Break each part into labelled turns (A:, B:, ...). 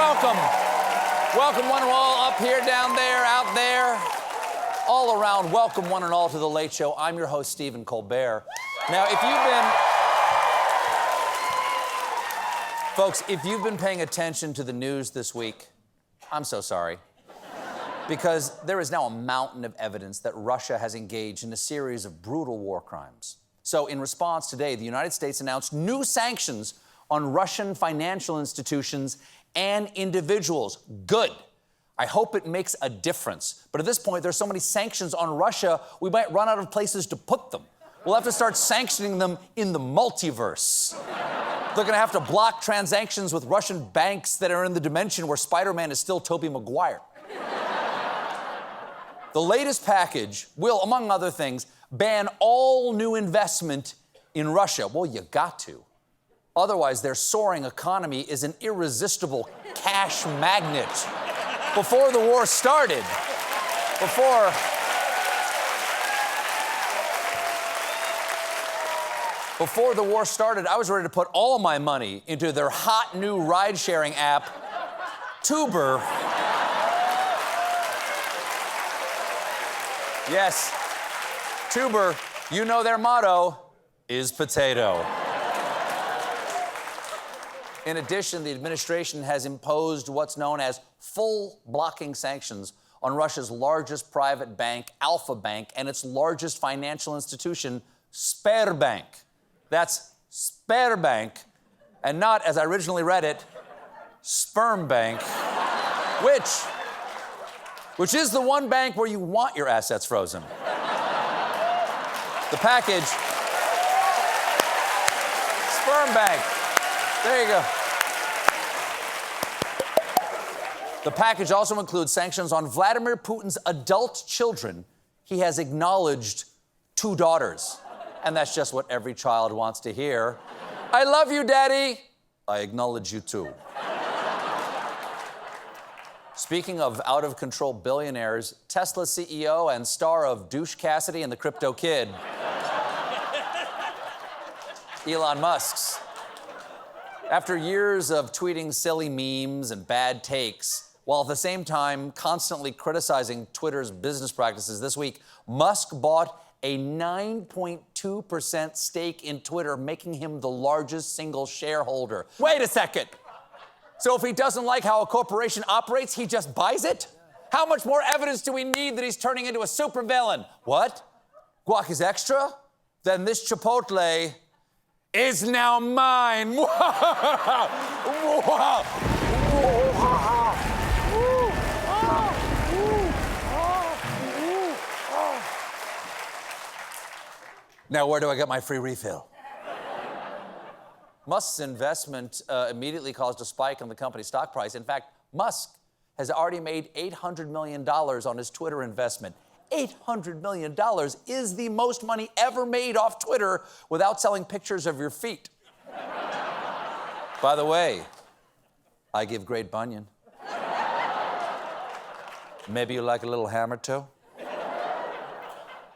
A: welcome. Welcome one and all, up here, down there, out there, all around. Welcome one and all to The Late Show. I'm your host, Stephen Colbert. Now, if you've been paying attention to the news this week, I'm so sorry. Because there is now a mountain of evidence that Russia has engaged in a series of brutal war crimes. So in response today, the United States announced new sanctions on Russian financial institutions and individuals. Good. I hope it makes a difference. But at this point, there's so many sanctions on Russia, we might run out of places to put them. We'll have to start sanctioning them in the multiverse. They're going to have to block transactions with Russian banks that are in the dimension where Spider-Man is still Tobey Maguire. The latest package will, among other things, ban all new investment in Russia. Well, you got to. Otherwise, their soaring economy is an irresistible cash magnet. Before the war started, Before the war started, I was ready to put all my money into their hot new ride-sharing app, Tuber. Yes, Tuber, you know their motto is potato. In addition, the administration has imposed what's known as full blocking sanctions on Russia's largest private bank, Alfa Bank, and its largest financial institution, Sberbank. That's Sberbank, and not, as I originally read it, Sperm Bank, which is the one bank where you want your assets frozen. The package, Sperm Bank. There you go. The package also includes sanctions on Vladimir Putin's adult children. He has acknowledged 2 daughters. And that's just what every child wants to hear. I love you, Daddy. I acknowledge you, too. Speaking of out-of-control billionaires, Tesla CEO and star of Douche Cassidy and the Crypto Kid, Elon Musk's. After years of tweeting silly memes and bad takes, while at the same time constantly criticizing Twitter's business practices, this week, Musk bought a 9.2% stake in Twitter, making him the largest single shareholder. Wait a second. So if he doesn't like how a corporation operates, he just buys it? How much more evidence do we need that he's turning into a supervillain? What? Guac is extra? Then this Chipotle is now mine. Now, where do I get my free refill? Musk's investment immediately caused a spike in the company's stock price. In fact, Musk has already made $800 million on his Twitter investment. $800 million is the most money ever made off Twitter without selling pictures of your feet. By the way, I give great bunion. Maybe you like a little hammer toe?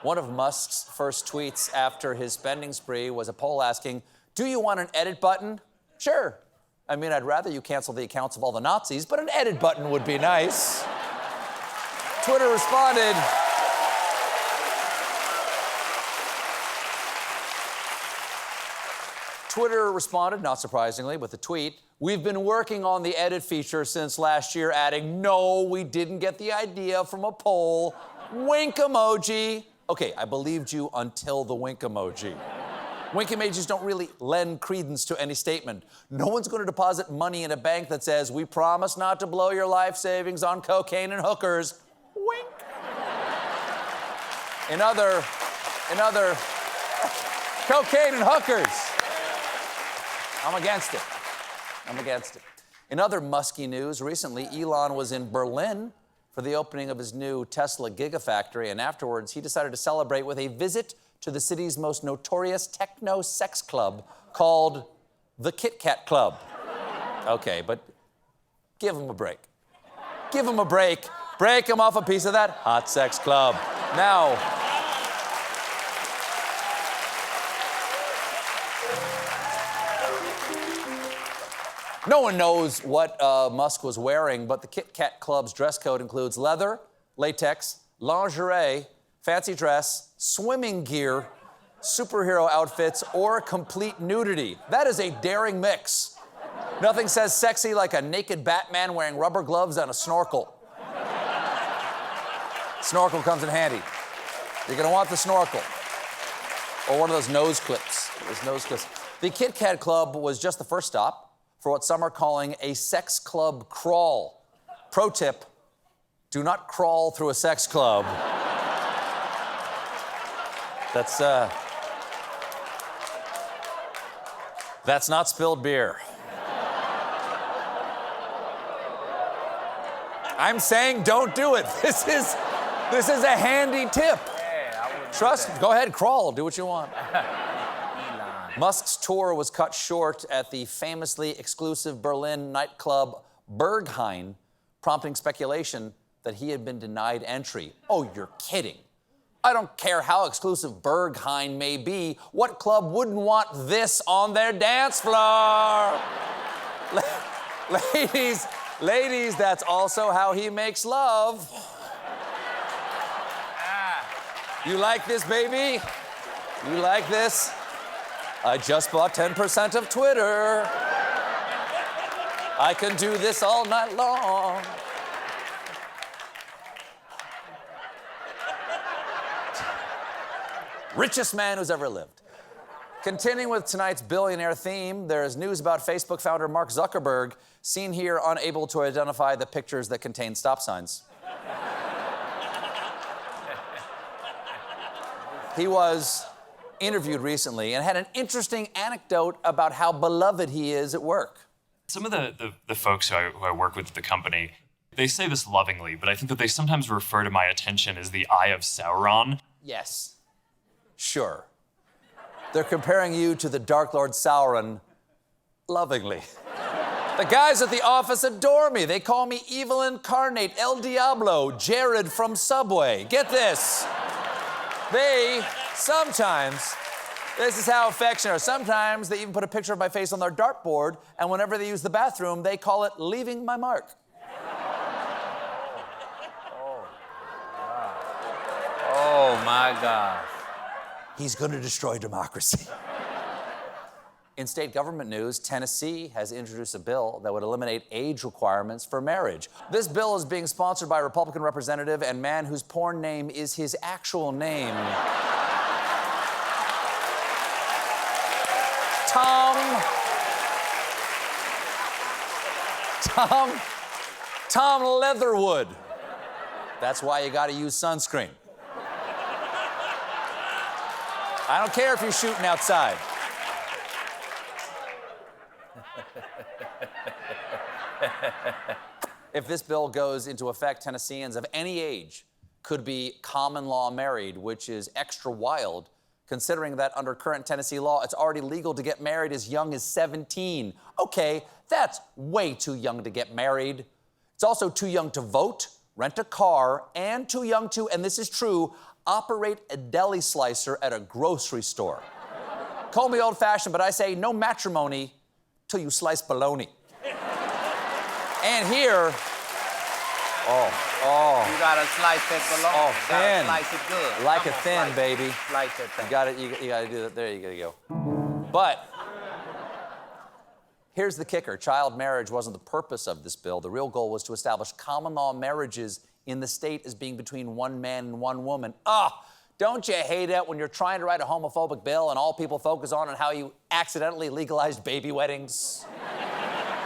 A: One of Musk's first tweets after his spending spree was a poll asking, "Do you want an edit button?" Sure. I mean, I'd rather you cancel the accounts of all the Nazis, but an edit button would be nice. Twitter responded, not surprisingly, with a tweet, "We've been working on the edit feature since last year," adding, "No, we didn't get the idea from a poll. Wink emoji." Okay, I believed you until the wink emoji. Wink emojis don't really lend credence to any statement. No one's going to deposit money in a bank that says, "We promise not to blow your life savings on cocaine and hookers." Wink. In other cocaine and hookers. I'm against it. In other musky news, recently Elon was in Berlin for the opening of his new Tesla Gigafactory, and afterwards he decided to celebrate with a visit to the city's most notorious techno sex club called the Kit Kat Club. Okay, but give him a break. Give him a break. Break him off a piece of that hot sex club. Now, No one knows what Musk was wearing, but the Kit Kat Club's dress code includes leather, latex, lingerie, fancy dress, swimming gear, superhero outfits, or complete nudity. That is a daring mix. Nothing says sexy like a naked Batman wearing rubber gloves and a snorkel. Snorkel comes in handy. You're gonna want the snorkel. Or one of those nose clips. The Kit Kat Club was just the first stop for what some are calling a sex club crawl. Pro tip, do not crawl through a sex club. That's not spilled beer. I'm saying don't do it. This is a handy tip. Go ahead, crawl, do what you want.
B: Elon.
A: Musk's tour was cut short at the famously exclusive Berlin nightclub Berghain, prompting speculation that he had been denied entry. Oh, you're kidding. I don't care how exclusive Berghain may be. What club wouldn't want this on their dance floor? Ladies, that's also how he makes love. You like this, baby? You like this? I just bought 10% of Twitter. I can do this all night long. Richest man who's ever lived. Continuing with tonight's billionaire theme, there is news about Facebook founder Mark Zuckerberg, seen here unable to identify the pictures that contain stop signs. He was interviewed recently and had an interesting anecdote about how beloved he is at work.
C: Some of the folks who I work with at the company, they say this lovingly, but I think that they sometimes refer to my attention as the Eye of Sauron.
A: Yes. Sure. They're comparing you to the Dark Lord Sauron lovingly. The guys at the office adore me. They call me evil incarnate, El Diablo, Jared from Subway. Get this. They sometimes, this is how affectionate are. Sometimes they even put a picture of my face on their dartboard, and whenever they use the bathroom, they call it leaving my mark.
B: Oh, my God.
A: He's going to destroy democracy. In state government news, Tennessee has introduced a bill that would eliminate age requirements for marriage. This bill is being sponsored by a Republican representative and man whose porn name is his actual name. Tom Leatherwood. That's why you gotta use sunscreen. I don't care if you're shooting outside. If this bill goes into effect, Tennesseans of any age could be common law married, which is extra wild, considering that under current Tennessee law, it's already legal to get married as young as 17. Okay, that's way too young to get married. It's also too young to vote, rent a car, and too young to, and this is true, operate a deli slicer at a grocery store. Call me old-fashioned, but I say no matrimony till you slice bologna. And here,
B: You gotta slice that bologna.
A: Oh,
B: You gotta
A: thin.
B: slice it good.
A: Like
B: Come
A: a
B: on,
A: thin,
B: slice
A: baby.
B: it. Slice that thing.
A: You gotta do that. There you go. But here's the kicker. Child marriage wasn't the purpose of this bill. The real goal was to establish common law marriages in the state as being between one man and one woman. Don't you hate it when you're trying to write a homophobic bill and all people focus on how you accidentally legalized baby weddings?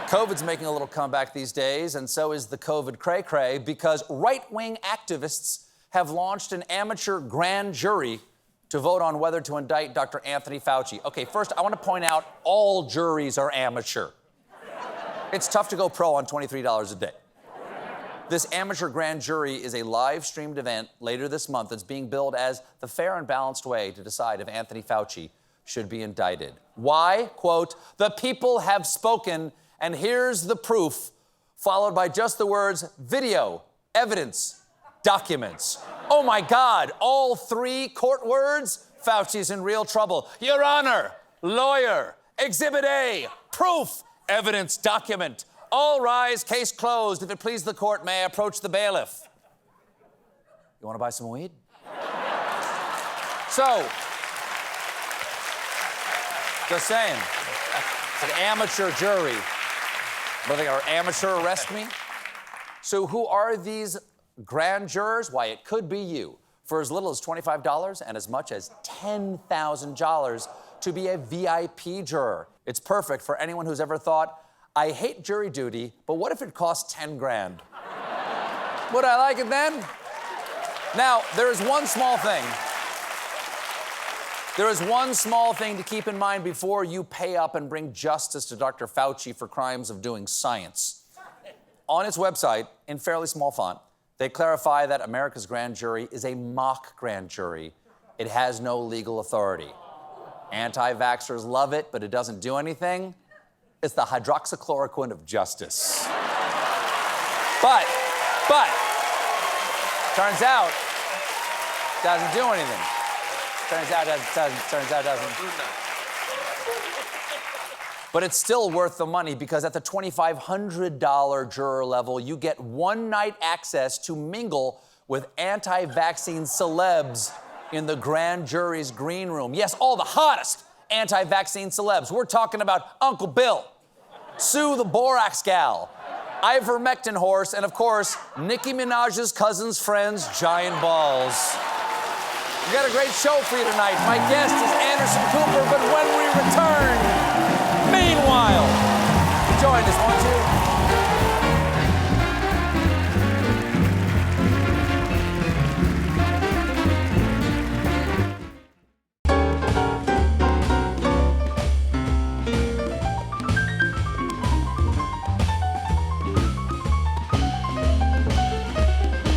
A: COVID's making a little comeback these days, and so is the COVID cray-cray, because right-wing activists have launched an amateur grand jury to vote on whether to indict Dr. Anthony Fauci. Okay, first, I want to point out all juries are amateur. It's tough to go pro on $23 a day. This amateur grand jury is a live-streamed event later this month that's being billed as the fair and balanced way to decide if Anthony Fauci should be indicted. Why? Quote, the people have spoken, and here's the proof, followed by just the words video, evidence, documents. Oh my God, all three court words? Fauci's in real trouble. Your Honor, lawyer, Exhibit A, proof, Evidence, document. All rise, case closed. If it please the court, may I approach the bailiff? You want to buy some weed? So, just saying, it's an amateur jury. But they are amateur arrest me? So who are these grand jurors? Why, it could be you. For as little as $25 and as much as $10,000 to be a VIP juror. It's perfect for anyone who's ever thought, I hate jury duty, but what if it costs 10 grand? Would I like it then? Now, there is one small thing. There is one small thing to keep in mind before you pay up and bring justice to Dr. Fauci for crimes of doing science. On its website, in fairly small font, they clarify that America's grand jury is a mock grand jury. It has no legal authority. Anti-vaxxers love it, but it doesn't do anything. It's the hydroxychloroquine of justice. But, turns out, doesn't do anything. Turns out it doesn't. But it's still worth the money because at the $2,500 juror level, you get one-night access to mingle with anti-vaccine celebs in the grand jury's green room. Yes, all the hottest anti-vaccine celebs. We're talking about Uncle Bill, Sue the Borax Gal, Ivermectin Horse, and of course, Nicki Minaj's cousin's friend's giant balls. We got a great show for you tonight. My guest is Anderson Cooper, but when we return, meanwhile, join us, won't you?